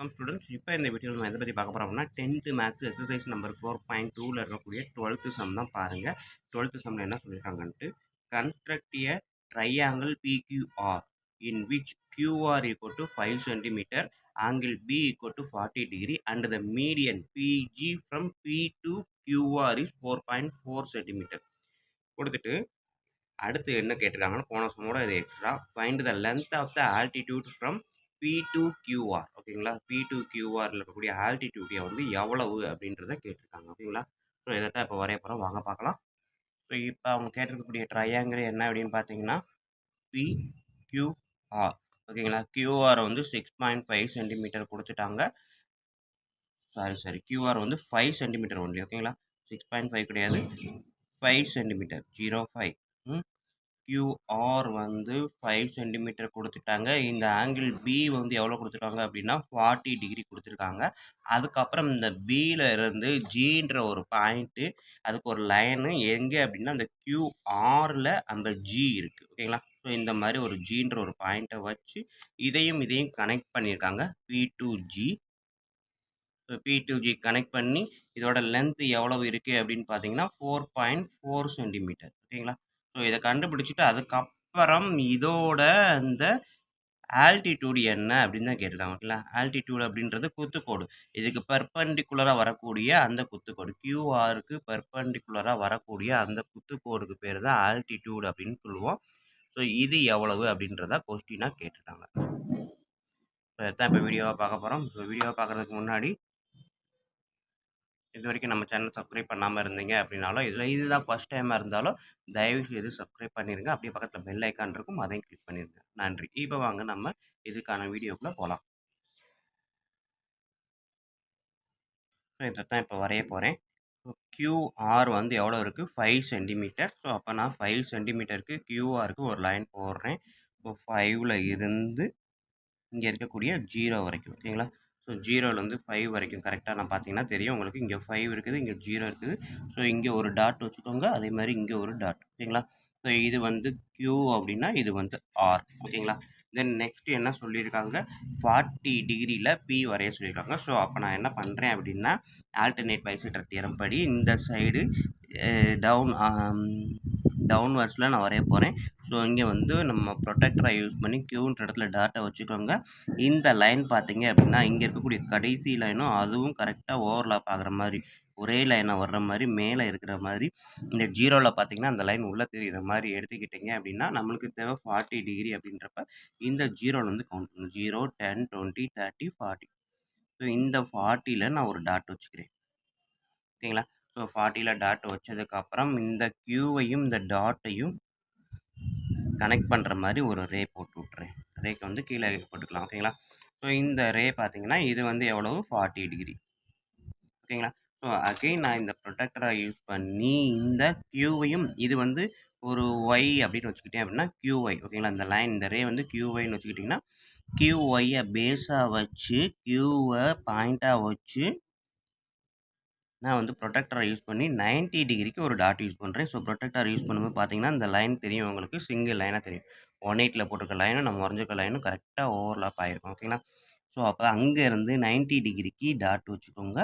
வணக்கம் ஸ்டூடெண்ட்ஸ். இப்போ இந்த வீடியோவில் நம்ம எதை பற்றி பார்க்க போகிறோம் அப்படின்னா 10th மேக்ஸ் எக்ஸசைஸ் நம்பர் 4.2ல் இருக்கக்கூடிய 12th சம் தான் பாருங்கள். 12th சம்மில் என்ன சொல்லியிருக்காங்கன்ட்டு, construct a triangle PQR in which QR equal to 5 cm, angle B equal to 40 degree and the median PG from P to QR is 4.4 cm கொடுத்துட்டு அடுத்து என்ன கேட்டிருக்காங்கன்னா போன சமோட இது extra find the length of the altitude from P to QR. ஓகேங்களா, P to QR இருக்கக்கூடிய altitude வந்து எவ்வளவு அப்படின்றத கேட்டிருக்காங்க. ஓகேங்களா, ஸோ இதைத்தான் இப்போ வரைய போகிறோம், வாங்க பார்க்கலாம். ஸோ இப்போ அவங்க கேட்டிருக்கக்கூடிய ட்ரையாங்கிள் என்ன அப்படின்னு பார்த்தீங்கன்னா PQR. ஓகேங்களா, QR வந்து 6.5 சென்டிமீட்டர் கொடுத்துட்டாங்க. சாரி QR வந்து 5 சென்டிமீட்டர் ஒன்லி. ஓகேங்களா, 6.5 கிடையாது, 5 சென்டிமீட்டர் 05. QR வந்து 5 சென்டிமீட்டர் கொடுத்துட்டாங்க. இந்த ஆங்கிள் B வந்து எவ்வளோ கொடுத்துருக்காங்க அப்படின்னா 40 டிகிரி கொடுத்துருக்காங்க. அதுக்கப்புறம் இந்த Bயில் இருந்து ஜின்ற ஒரு பாயிண்ட்டு, அதுக்கு ஒரு லைனு எங்கே அப்படின்னா அந்த QRல அந்த G இருக்குது. ஓகேங்களா, ஸோ இந்த மாதிரி ஒரு ஜின்ற ஒரு பாயிண்ட்டை வச்சு இதையும் கனெக்ட் பண்ணியிருக்காங்க P to G. So P to G connect பண்ணி இதோட லென்த் எவ்வளவு இருக்குது அப்படின்னு பார்த்தீங்கன்னா 4.4 சென்டிமீட்டர். ஓகேங்களா, ஸோ இதை கண்டுபிடிச்சிட்டு அதுக்கப்புறம் இதோட இந்த ஆல்டிடியூட் என்ன அப்படின்னு தான் கேட்டிருக்காங்க. ஓகேங்களா, ஆல்டிடியூட் அப்படின்றது குத்துக்கோடு, இதுக்கு பெர்பெண்டிகுலராக வரக்கூடிய அந்த குத்துக்கோடு, QRக்கு பெர்பெண்டிகுலராக வரக்கூடிய அந்த குத்துக்கோடுக்கு பேர் தான் ஆல்டிடியூட் அப்படின்னு சொல்லுவோம். ஸோ இது எவ்வளவு அப்படின்றத கொஸ்டினாக கேட்டுட்டாங்க. ஸோ இதான் இப்போ வீடியோவாக பார்க்க போகிறோம். ஸோ வீடியோவை பார்க்குறதுக்கு முன்னாடி இது வரைக்கும் நம்ம சேனல் சப்ஸ்கிரைப் பண்ணாமல் இருந்தீங்க அப்படின்னாலும், இதுதான் ஃபஸ்ட் டைமாக இருந்தாலும் தயவு செய்து சப்ஸ்கிரைப் பண்ணிடுங்க. அப்படியே பக்கத்தில் பெல் ஐக்கான் இருக்கும், அதையும் கிளிக் பண்ணிடுங்க. நன்றி. இப்போ வாங்க நம்ம இதுக்கான வீடியோக்குள்ளே போகலாம். ஸோ இதை தான் இப்போ வரைய போகிறேன். QR வந்து எவ்வளோ இருக்குது, 5 சென்டிமீட்டர். ஸோ அப்போ நான் 5 சென்டிமீட்டருக்கு QRக்கு ஒரு லைன் போடுறேன். ஸோ 5ல் இருந்து இங்கே இருக்கக்கூடிய 0 வரைக்கும். ஓகேங்களா, ஸோ 0லேருந்து 5 வரைக்கும் கரெக்டாக நான் பார்த்தீங்கன்னா தெரியும் உங்களுக்கு. இங்கே 5 இருக்குது, இங்கே 0 இருக்குது. ஸோ இங்கே ஒரு டாட் வச்சுக்கோங்க, அதே மாதிரி இங்கே ஒரு டாட். ஓகேங்களா, ஸோ இது வந்து Q அப்படின்னா இது வந்து R. ஓகேங்களா, தென் நெக்ஸ்ட் என்ன சொல்லியிருக்காங்க, 40 டிகிரியில் P வரைய சொல்லியிருக்காங்க. ஸோ அப்போ நான் என்ன பண்ணுறேன் அப்படின்னா ஆல்டர்னேட் பைசெக்டர் தியரம் படி இந்த சைடு டவுன்வர்ட்ஸில் நான் வரைய போகிறேன். ஸோ இங்கே வந்து நம்ம ப்ரொடெக்டரை யூஸ் பண்ணி Qன்ற இடத்துல டாட்டை வச்சுக்கோங்க. இந்த லைன் பார்த்தீங்க அப்படின்னா இங்கே இருக்கக்கூடிய கடைசி லைனும் அதுவும் கரெக்டாக ஓவர்லாப் ஆகிற மாதிரி, ஒரே லைனாக வர்ற மாதிரி, மேலே இருக்கிற மாதிரி. இந்த 0வில் பார்த்தீங்கன்னா அந்த லைன் உள்ளே தெரிகிற மாதிரி எடுத்துக்கிட்டிங்க அப்படின்னா நம்மளுக்கு தேவை 40 டிகிரி. அப்படின்றப்ப இந்த 0வில் வந்து கவுண்ட் பண்ணுங்க, 0, 10, 20, 30, 40. ஸோ இந்த 40ல் நான் ஒரு டாட் வச்சுக்கிறேன். ஓகேங்களா, ஸோ 40ல் டாட் வச்சதுக்கப்புறம் இந்த Qவையும் இந்த டாட்டையும் கனெக்ட் பண்ணுற மாதிரி ஒரு ரே போட்டு விட்றேன். ரேக்கு வந்து கீழே போட்டுக்கலாம். ஓகேங்களா, ஸோ இந்த ரே பார்த்தீங்கன்னா இது வந்து எவ்வளவு, 40 டிகிரி. ஓகேங்களா, ஸோ அகெயின் நான் இந்த ப்ரொடெக்டரை யூஸ் பண்ணி இந்த Qவையும், இது வந்து ஒரு ஒய் அப்படின்னு வச்சுக்கிட்டேன் அப்படின்னா QY. ஓகேங்களா, இந்த லைன் இந்த ரே வந்து QYன்னு வச்சுக்கிட்டிங்கன்னா QYயை பேஸாக வச்சு Qவை பாயிண்ட்டாக வச்சு நான் வந்து ப்ரொடெக்டரை யூஸ் பண்ணி 90 டிகிரிக்கு ஒரு டாட் யூஸ் பண்ணுறேன். ஸோ ப்ரொடெக்டர் யூஸ் பண்ணும்போது பார்த்தீங்கன்னா இந்த லைன் தெரியும் உங்களுக்கு, சிங்கிள் லைனாக தெரியும். 180ல் போட்டிருக்க லைனும் நம்ம வரைஞ்சிருக்க லைனும் கரெக்டாக ஓவர்லாப் ஆகிருக்கும். ஓகேங்களா, ஸோ அப்போ அங்கேருந்து 90 டிகிரிக்கு டாட் வச்சுக்கோங்க.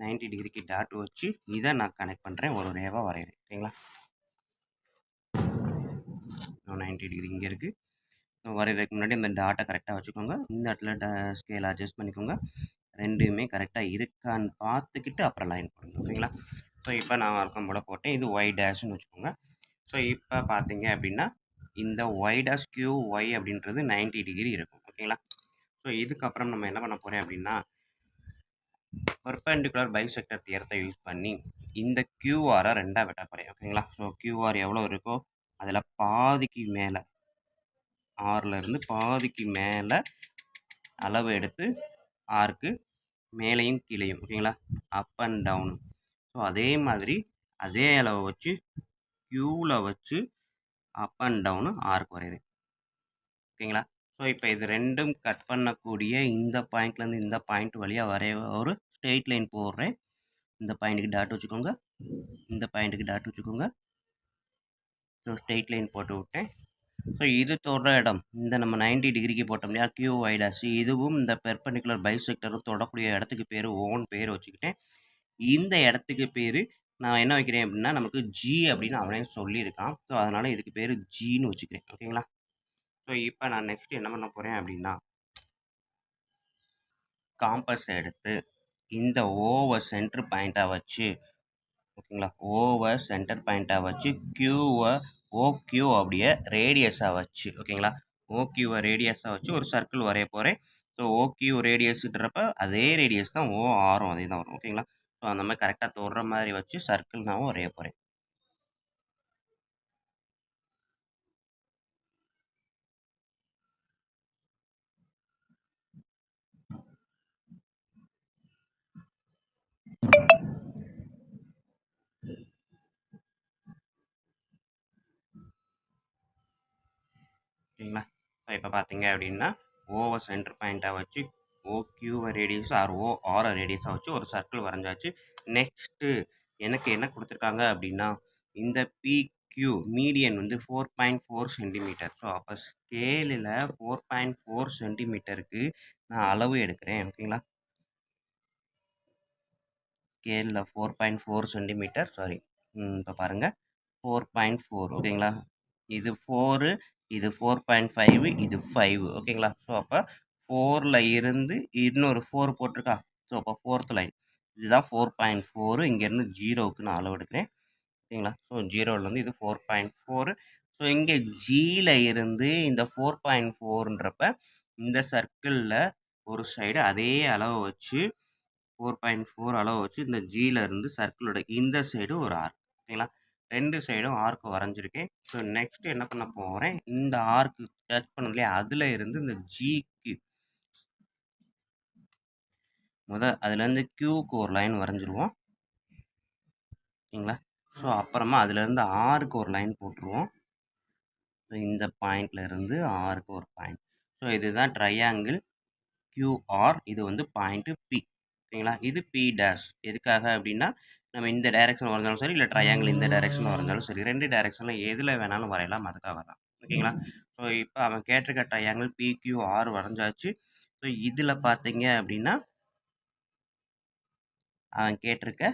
90 டிகிரிக்கு டாட் வச்சு இதை நான் கனெக்ட் பண்ணுறேன், ஒரு ரேவாக வரைகிறேன். ஓகேங்களா, 90 டிகிரி இங்கே இருக்குது. வரைகிறதுக்கு முன்னாடி இந்த டாட்டை கரெக்டாக வச்சுக்கோங்க. இந்த இடத்துல ஸ்கேல் அட்ஜஸ்ட் பண்ணிக்கோங்க. ரெண்டுமே கரெக்டாக இருக்கான்னு பார்த்துக்கிட்டு அப்புறம் லைன் போடுங்க. ஓகேங்களா, ஸோ இப்போ நான் வழக்கம் போல் போட்டேன். இது ஒய் டேஷ்னு வச்சுக்கோங்க. ஸோ இப்போ பார்த்தீங்க அப்படின்னா இந்த ஒய் டேஷ் QY அப்படின்றது 90 டிகிரி இருக்கும். ஓகேங்களா, ஸோ இதுக்கப்புறம் நம்ம என்ன பண்ண போகிறேன் அப்படின்னா பெர்பெண்டிகுலர் பைசெக்டர் தியரத்தை யூஸ் பண்ணி இந்த QRை ரெண்டாக வெட்ட போகிறேன். ஓகேங்களா, ஸோ QR எவ்வளோ இருக்கோ அதில் பாதிக்கு மேலே, ஆறில் பாதிக்கு மேலே அளவு எடுத்து ஆர்க்கு மேலேயும் கீழேயும், ஓகேங்களா, அப் அண்ட் டவுன். ஸோ அதே மாதிரி அதே அளவை வச்சு Qவில் வச்சு அப் அண்ட் டவுனு ஆர்க் வரைகிறேன். ஓகேங்களா, ஸோ இப்போ இது ரெண்டும் கட் பண்ணக்கூடிய இந்த பாயிண்ட்லேருந்து இந்த பாயிண்ட் வழியாக வரைய ஒரு ஸ்ட்ரெயிட் லைன் போடுறேன். இந்த பாயிண்ட்டுக்கு டாட் வச்சுக்கோங்க, இந்த பாயிண்ட்டுக்கு டாட் வச்சுக்கோங்க. ஸோ ஸ்ட்ரெயிட் லைன் போட்டு விட்டேன். ஸோ இது தொடுற இடம், இந்த நம்ம 90 டிகிரிக்கு போட்டோம் இல்லையா? QY டாஷ் இதுவும் இந்த பெர்பெண்டிகுலர் பைசெக்டரும் தொடக்கூடிய இடத்துக்கு பேரு ஓன்னு பேர் வச்சுக்கிட்டேன். இந்த இடத்துக்கு பேரு நான் என்ன வைக்கிறேன் அப்படின்னா, நமக்கு G அப்படின்னு அவனே சொல்லியிருக்கான். ஸோ அதனால இதுக்கு பேரு Gன்னு வச்சுக்கிறேன். ஓகேங்களா? ஸோ இப்ப நான் நெக்ஸ்ட் என்ன பண்ண போறேன் அப்படின்னா, காம்பஸ் எடுத்து இந்த ஓவ சென்டர் பாயிண்ட்டா வச்சு ஓகேங்களா? ஓவ சென்டர் பாயிண்ட்டா வச்சு OQ அப்படியே ரேடியஸா வச்சு ஓகேங்களா? OQவ ரேடியஸா வச்சு ஒரு சர்க்கிள் வரைய போறேன். ஸோ OQ ரேடியஸ்ன்றப்ப அதே ரேடியஸ் தான் ORம் அதே தான் வரும். ஓகேங்களா? ஸோ அந்த மாதிரி கரெக்ட்டா தொடுற மாதிரி வச்சு சர்க்கிள் நான் வரைய போறேன். ஓகேங்களா? இப்போ பார்த்தீங்க அப்படின்னா ஓவை சென்டர் பாயிண்ட்டாக வச்சு OQவை ரேடியஸ் OR ரேடியஸாக வச்சு ஒரு சர்க்கிள் வரைஞ்சாச்சு. நெக்ஸ்ட்டு எனக்கு என்ன கொடுத்துருக்காங்க அப்படின்னா இந்த PQ மீடியன் வந்து 4.4 சென்டிமீட்டர். ஸோ அப்போ ஸ்கேலில் 4.4 சென்டிமீட்டருக்கு நான் அளவு எடுக்கிறேன். ஓகேங்களா? ஸ்கேலில் 4.4 சென்டிமீட்டர் சாரி இப்போ பாருங்கள் 4.4 ஓகேங்களா? இது 4 இது 4.5 இது 5 ஓகேங்களா? ஸோ அப்போ 4ல் இருந்து இன்னொரு 4 போட்டிருக்கா? ஸோ அப்போ 4th லைன் இதுதான் 4.4 இங்கேருந்து 0க்கு நான் அளவு எடுக்கிறேன். ஓகேங்களா? ஸோ 0லேருந்து இது 4.4 ஸோ இங்கே ஜியில் இருந்து இந்த 4.4ன்றப்ப இந்த சர்க்கிளில் ஒரு சைடு அதே அளவை வச்சு 4.4 அளவு வச்சு இந்த ஜியில் இருந்து சர்க்கிளோட இந்த சைடு ஒரு ஆர்க் ஓகேங்களா? 2 சைடும் ஆர்க் வரைஞ்சிருக்கேன். ஸோ நெக்ஸ்ட் என்ன பண்ண போகிறேன், இந்த ஆர்க் டச் பண்ணோம் இல்லையா? அதில் இருந்து இந்த ஜிக்கு அதுலேருந்து கியூக்கு ஒரு லைன் வரைஞ்சிருவோம். ஓகேங்களா? ஸோ அப்புறமா அதுலேருந்து ஆருக்கு ஒரு லைன் போட்டுருவோம். ஸோ இந்த பாயிண்ட்ல இருந்து ஆருக்கு ஒரு பாயிண்ட். ஸோ இதுதான் ட்ரையாங்கிள் QR. இது வந்து பாயிண்ட் P. ஓகேங்களா? இது P டேஷ் எதுக்காக அப்படின்னா நம்ம இந்த டைரக்ஷன் வரைஞ்சாலும் சரி இல்லை ட்ரையாங்கிள் இந்த டைரக்ஷன் வரைஞ்சாலும் சரி 2 டைரக்ஷனில் எதில் வேணாலும் வரையலாம் அதுக்காக தான். ஓகேங்களா? ஸோ இப்போ அவன் கேட்டிருக்க ட்ரையாங்கிள் PQR வரைஞ்சாச்சு. ஸோ இதில் பார்த்தீங்க அப்படின்னா அவன் கேட்டிருக்க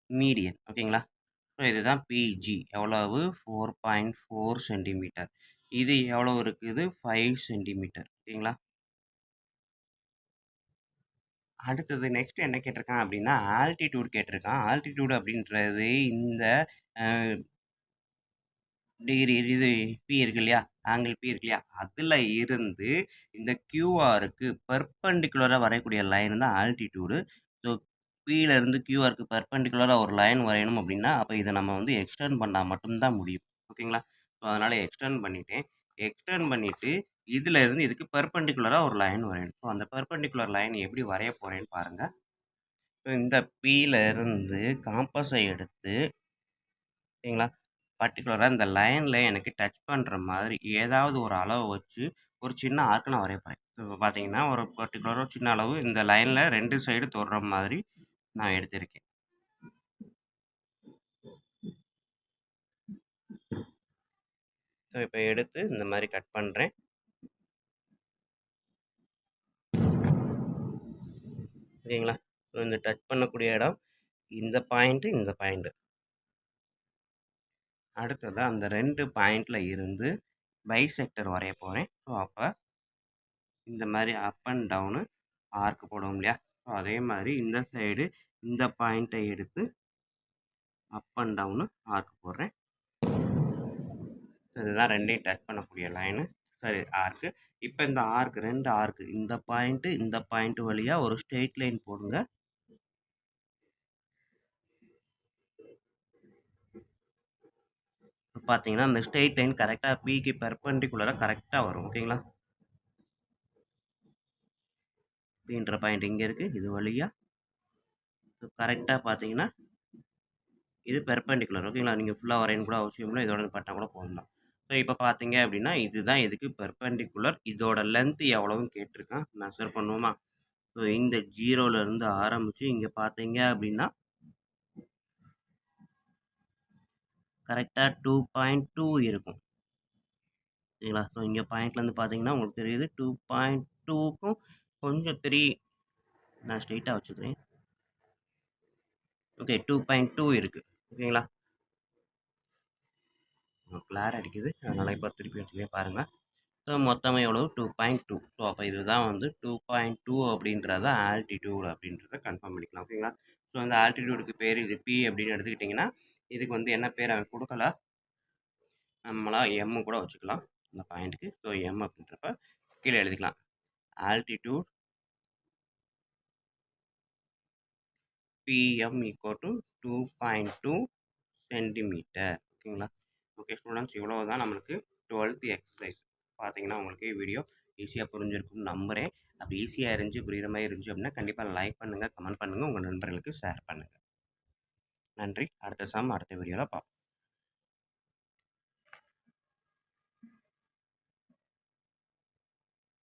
மீடியன் ஓகேங்களா? ஸோ இதுதான் PG எவ்வளவு 4.4 சென்டிமீட்டர். இது எவ்வளோ இருக்குது 5 சென்டிமீட்டர். ஓகேங்களா? அடுத்தது நெக்ஸ்ட் என்ன கேட்டிருக்கான் அப்படின்னா ஆல்டிடியூட் கேட்டிருக்கான். ஆல்டிடியூட் அப்படின்றது இந்த டிகிரி இது பி இருக்கு இல்லையா? ஆங்கிள் பி இருக்கு இல்லையா? அதில் இருந்து இந்த கியூஆருக்கு பெர்பெண்டிகுலராக வரையக்கூடிய லைன் தான் ஆல்டிடியூடு. ஸோ பியிலேருந்து கியூஆருக்கு பெர்பெண்டிகுலராக ஒரு லைன் வரையணும் அப்படின்னா அப்போ இதை நம்ம வந்து எக்ஸ்டெண்ட் பண்ணால் மட்டும்தான் முடியும். ஓகேங்களா? ஸோ அதனால் எக்ஸ்டெண்ட் பண்ணிட்டேன். எக்ஸ்டெண்ட் பண்ணிவிட்டு இதில் இருந்து இதுக்கு பெர்பெண்டிகுலராக ஒரு லைன் வரையணும். ஸோ அந்த பெர்பெண்டிகுலர் லைன் எப்படி வரைய போகிறேன்னு பாருங்கள். ஸோ இந்த பியிலேருந்து காம்பஸை எடுத்து ஓகேங்களா? பர்ட்டிகுலராக இந்த லைனில் எனக்கு டச் பண்ணுற மாதிரி ஏதாவது ஒரு அளவை வச்சு ஒரு சின்ன ஆர்க் நான் வரைய போகிறேன். இப்போ பார்த்தீங்கன்னா ஒரு பர்ட்டிகுலராக சின்ன அளவு இந்த லைனில் 2 சைடு தொடுற மாதிரி நான் எடுத்திருக்கேன். ஸோ இப்போ எடுத்து இந்த மாதிரி கட் பண்ணுறேன். ஓகேங்களா? ஸோ இந்த டச் பண்ணக்கூடிய இடம் இந்த பாயிண்ட்டு இந்த பாயிண்ட்டு. அடுத்ததாக அந்த 2 பாயிண்டில் இருந்து பைசெக்டர் வரைய போகிறேன். ஸோ அப்போ இந்த மாதிரி அப் அண்ட் டவுனு ஆர்க் போடுவோம் இல்லையா? ஸோ அதே மாதிரி இந்த சைடு இந்த பாயிண்ட்டை எடுத்து அப் அண்ட் டவுனு ஆர்க் போடுறேன். இதுதான் ரெண்டையும் டச் பண்ணக்கூடிய லைனு சரி ஆர்க்கு. இப்போ இந்த ஆர்க் 2 ஆர்க்கு இந்த பாயிண்ட்டு வழியாக ஒரு ஸ்ட்ரெயிட் லைன் போடுங்க. பார்த்தீங்கன்னா அந்த ஸ்ட்ரெயிட் லைன் கரெக்டாக பிக்கு பெர்பெண்டிகுலராக கரெக்டாக வரும். ஓகேங்களா? பின்ற பாயிண்ட் இங்கே இருக்குது. இது வழியாக கரெக்டாக பார்த்தீங்கன்னா இது பெர்பெண்டிகுலர். ஓகேங்களா? நீங்கள் ஃபுல்லாக வரையணும் கூட அவசியம் இல்லை. இதோட பட்டா கூட போடலாம். ஸோ இப்போ பார்த்தீங்க அப்படின்னா இதுதான் இதுக்கு பெர்பெண்டிகுலர். இதோட லென்த் எவ்வளோன்னு கேட்டிருக்கான். மெஷர் பண்ணுவோமா? ஸோ இந்த 0லேருந்து ஆரம்பித்து இங்கே பார்த்தீங்க அப்படின்னா கரெக்டாக 2.2 இருக்கும். ஓகேங்களா? ஸோ இங்கே பாயிண்ட்லேருந்து பார்த்தீங்கன்னா உங்களுக்கு தெரியுது 2.2க்கும் கொஞ்சம் 3 நான் ஸ்ட்ரெயிட்டா வச்சுக்கிறேன். ஓகே 2.2 இருக்கு. ஓகேங்களா? கிளார் அடிக்குது. அதனால இப்போ திருப்பி வச்சுக்கிறேன் பாருங்க. ஸோ மொத்தமா எவ்வளோ 2.2. ஸோ அப்போ இதுதான் வந்து 2.2 அப்படின்றத ஆல்டிடியூட் அப்படின்றத கன்ஃபார்ம் பண்ணிக்கலாம். ஓகேங்களா? ஸோ அந்த ஆல்டிடியூடுக்கு பேர் இது பி அப்படின்னு எடுத்துக்கிட்டிங்கன்னா, இதுக்கு வந்து என்ன பேர் அவன் குடுக்கல. நம்மளா எம் கூட வச்சுக்கலாம் இந்த பாயிண்ட்டுக்கு. ஸோ எம் அப்படின்றப்ப கீழே எழுதிக்கலாம். Altitude PM equal to 2.2 centimetre. ஓகேங்களா? ஓகே ஸ்டூடெண்ட்ஸ், இவ்வளோ தான் நம்மளுக்கு 12th எக்ஸசைஸ். பார்த்தீங்கன்னா உங்களுக்கு வீடியோ ஈஸியாக புரிஞ்சிருக்கும்னு நம்புகிறேன். அப்படி ஈஸியாக இருந்துச்சு புரியுற மாதிரி இருந்துச்சு அப்படின்னா கண்டிப்பாக லைக் பண்ணுங்கள், கமெண்ட் பண்ணுங்கள், உங்கள் நண்பர்களுக்கு ஷேர் பண்ணுங்கள். நன்றி. அடுத்த வீடியோவில் பார்ப்போம்.